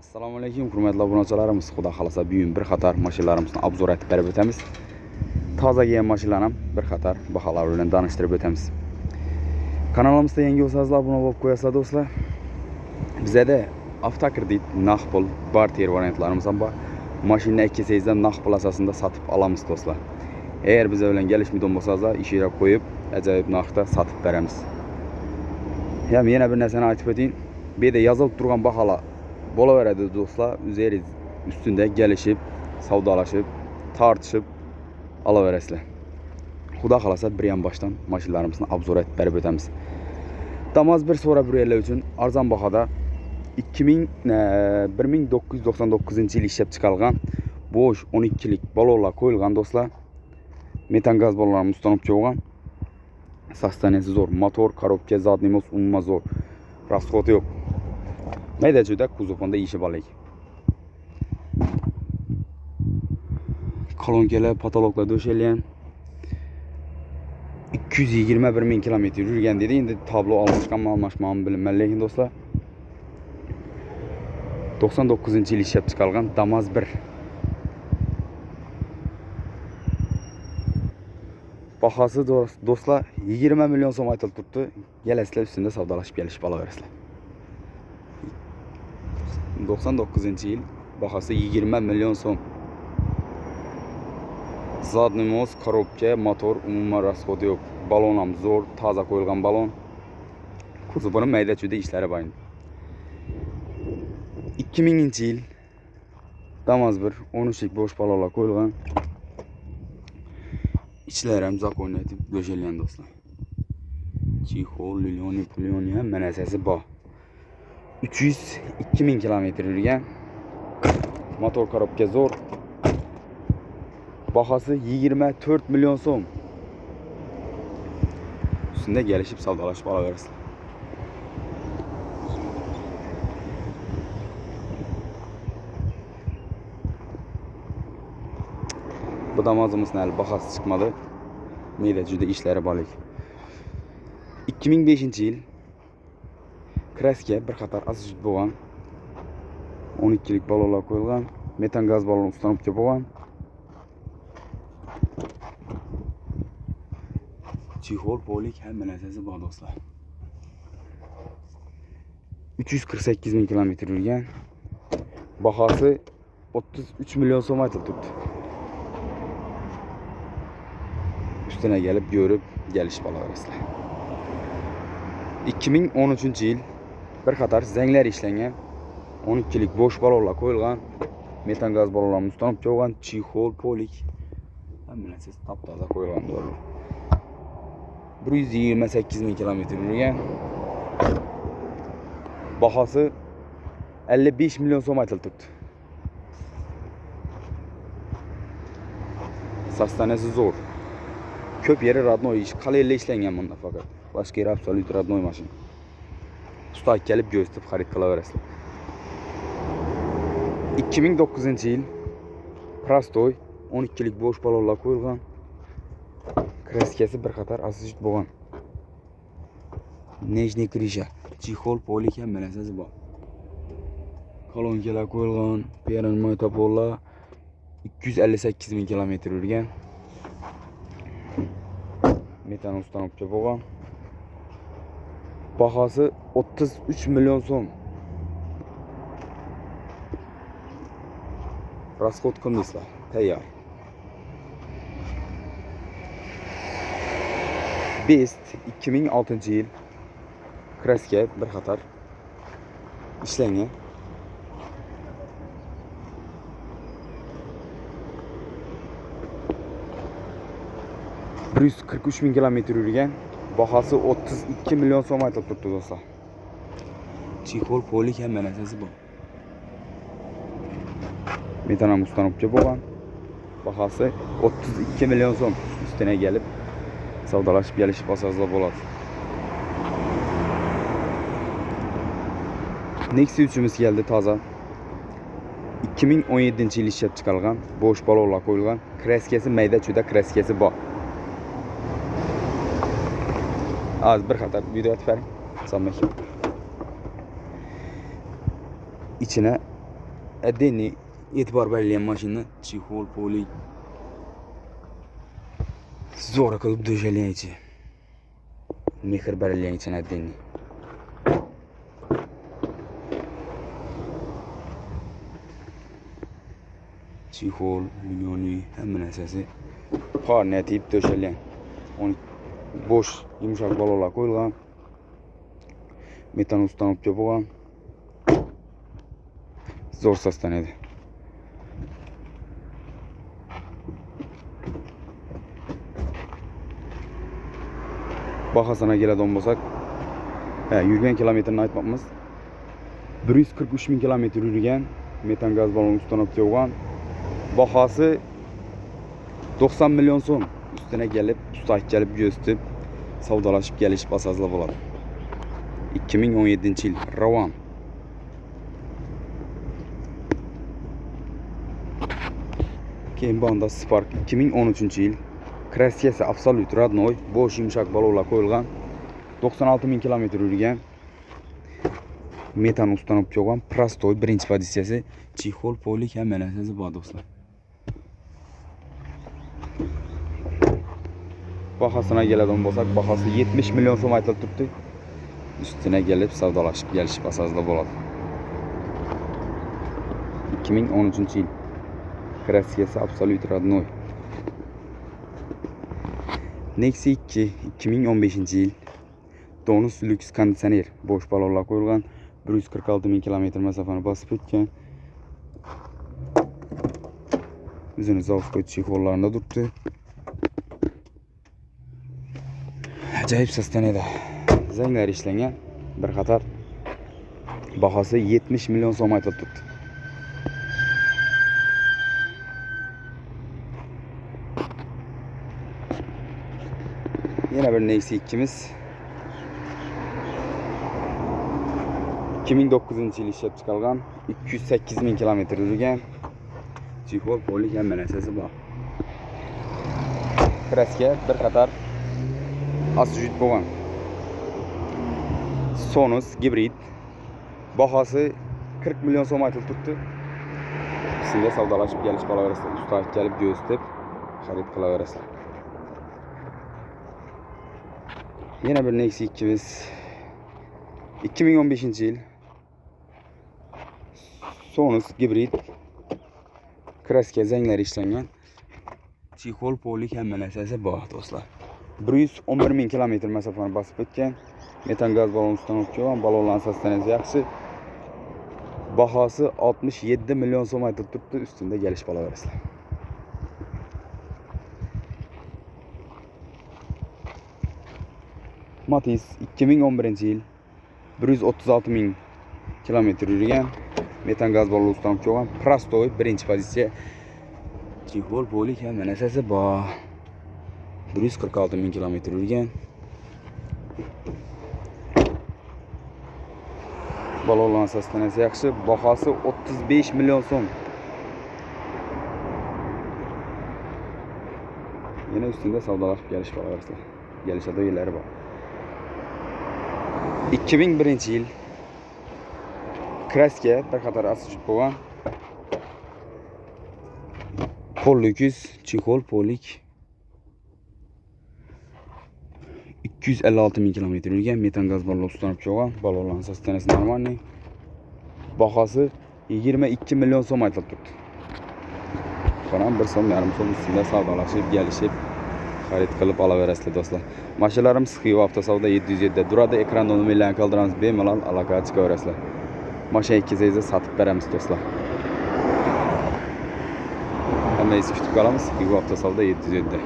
Assalomu alaykum, hurmatli obunachilarimiz. Xudo xolasa bugun bir qator mashinalarimizni obzor etib berib o'tamiz. Toza kelgan mashinalarni bir qator baholar bilan tanishtirib o'tamiz. Kanalimizda yangi bo'lsangiz obuna bo'lib qo'yasizlar do'stlar. Bizda avtokredit, naqd pul, barter variantlarimiz ham bor. Mashinani ikkisingizdan naqd pul asosida sotib olamiz do'stlar. Eğer bize bilan kelishmaydigan bo'lsangiz, ishga qo'yib, ajoyib narxda sotib beramiz. Ham yana bir narsani aytib o'tayim. Bu yerda yozilib turgan baholar bo'laveradi do'stlar. Üzeringiz üstünde gelişip, savdolaşıp, tartışıp alaverasizlar. Xudo xolasa bir yan baştan mashinalarimizni obzor etib berib o'tamiz. Damas bir so'ra buraylar uchun arzon bahoda 1999 yil ishlab chiqarilgan bo'sh 12lik balonlar qo'yilgan do'stlar. Metan gaz balonlari ustanib qo'yilgan. Sostaniyasi zo'r, motor, korobka, zadniy most umuman zo'r. Расход yo'q. Mayda-chuyda kuzovda ishi bor lekin. Kolonkalar, patologlar döşelgan. 221 ming kilometr yurgan dedi. Endi tablo almashganmi bilmayman lekin do'stlar. 99-yil ishlab chiqarilgan Damas 1. Bahası do'stlar 20 milyon so'm aytilib turibdi. Kelasizlar ustida savdolashib kelishib olaverasizlar. 99-yil bahası 20 milyon so'm. Zadniy most, korobka, motor, umuman расходi yo'q. Balon ham zo'r, toza qo'yilgan balon. Kuzovning mayda-chuyda ishlari bor. 2000-yil Damas 1 13lik bo'sh balonlar qo'yilgan. İçlari ham zakonniy etib döşelgan do'stlar. Chixol, pulyoni ham manasasi bor. 302 ming kilometr yurgan. Motor korobka zo'r. Bahası 24 milyon so'm. Üstünde gelişip savdolashib olaverasizlar. Bu Damas'ımızın hali bahası çıkmadı. Mayda-chuyda ishlari bor. 2005-yil kraska bir qator asosli bo'lgan. 12lik balonlar qo'yilgan. Metan gaz baloni ustanib bo'lgan. Chixol, polik hamma narsasi bor do'stlar. 348 ming kilometr yurgan. Bahası 33 milyon so'm aytilib turibdi. Üstüne gelip görüp gelişip alaverasizlar. 2013-yil bir qator zanglar ishlangan 12lik bo'sh balonlar qo'yilgan. Metan gaz balonlarini ustanib qo'ygan. Chixol, polik hamma narsasi top-toza qo'yilgan do'stlar. 128 ming kilometr yurgan. Bahası 55 milyon so'm aytilib turibdi. Sostaniyasi zo'r. Köp yeri radnoy iş. Qalayla ishlangan bunda faqat. Boshqa yeri absolut radnoy mashina. Usta kelib göstib xarid qilaverasizlar. 2009-yil Prostoy 12lik bo'sh balonlar qo'yilgan. Kraskasi bir qator asosli bo'lgan. Nejniy krija, chixol, polik ham narsasi bor. Kolonkalar qo'yilgan, peron moytopollar 258 ming kilometr yurgan. Metan ustanib bo'lgan. Bahası 33 milyon so'm. Расход qilmaysizlar, tayyor. Best 2006-yil kraska bir qator ishlangan. 143 ming kilometr yurgan. Bahası 32 milyon so'm aytilib turibdi do'stlar. Chixol, polik hamma narsasi bor. Metan ham ustanib bo'lgan. Bahası 32 milyon so'm. Üstüne gelip savdolashib kelishib olsangiz bo'ladi. Nexia 3'ümüz geldi toza. 2017-yil ishlab chiqarilgan, bo'sh balonlar qo'yilgan. Kraskasi mayda-chuyda kraskasi bor. Az bir qator video atib bering. Salom. İçine Adeni e'tibor bergan mashina chexol polik zo'r qilib döşeləyəcək. Mehr berilgan için adeni. Chexol, milyoni hamma narsasi qornatib döşelgan. Onu boş yumshoq balolar qo'yilgan. Metan ustanobga bo'lgan. Zo'r saslanadi. Bahasına keladigan bo'lsak, yurgan kilometrini aytmoqmiz. 143 ming kilometr yurgan metan gaz balon ustanobga bo'lgan. Bahası 90 milyon so'm. Üstüne gelip, usta gelip gösterip savdolaşıp gelişip asazla bo'ladi. 2017 yıl Ravan. Keyin banda Spark 2013 yıl. Krasyasi Absolut Radnoy. Boş yumshoq balolar qo'yilgan. 96 ming kilometr yurgan. Metan ustanobga bo'lgan. Prostoy birinchi pozitsiyasi. Chexol polik hamma narsasi bor do'stlar. Bahasına keladigan bo'lsak, bahası 70 milyon so'm aytilib turibdi. Üstüne gelip savdolaşıp gelişip asazda bo'ladi. 2013 yıl. Krasyasi Absolut Radnoy. Nexi 2 2015 yıl. Donus lüks konditsioner. Boş balolar qo'yilgan. 146 ming kilometr masofani bosib o'tgan. O'zini zavod chexollarida turibdi. Acayip saslanadi. Zanglar ishlangan. Bir qator bahası 70 milyon so'm aytilib turibdi. Yana bir Nexi 2'miz 2009 yıl ishlab chiqilgan 208 ming kilometr yurgan chexol polik hamma narsasi bor. Kraska bir qator asujit bo'lgan. Sonus gibrid. Bahası 40 milyon so'm aytilib turibdi. Sizga savdolashib kelish qolaverasizlar. Usta kelib gösterib xarid qilaverasizlar. Yine bir Nexi 2'miz 2015 yıl. Sonus gibrid. Kraska zanglar ishlangan. Chexol polik hamma narsasi bor do'stlar. 111 ming kilometr masofani bosib o'tgan. Metan gaz balon ustanobga bo'lgan. Balonlar saslanasi yaxshi. Bahası 67 milyon so'm aytilib turibdi. Üstünde gelish qolaverasizlar. Matiz 2011 yıl. 136 ming kilometr yurgan. Metan gaz balon ustanobga bo'lgan. Prostoy birinchi pozitsiya. Chexol polik hamma narsasi bor. 146 ming kilometr yurgan. Balonlar saslanasi yaxshi. Bahası 35 milyon so'm. Yine üstünde savdolaşıp gelish qolaverasizlar. Gelishada yerlari bor. 2001 yıl. Kraska bir qator asujit bo'lgan. Polykus chexol polik 256 ming kilometr yurgan. Metan gaz balon ustanobga bo'lgan. Balonlar saslanasi normalniy. Bahası 22 milyon so'm aytilib turibdi. Falan 1,5 so'm üstünde savdolaşıp gelişip xarid qilib olaverasizlar do'stlar. Mashinalarimiz Xiva avtosavdo 707 da duradi. Ekranda nomerlarni qoldiramiz, bemalol aloqa chiqaverasizlar. Mashina 200 sotib beramiz do'stlar. Hammangizni kutib qolamiz Xiva avtosavdo 707 da.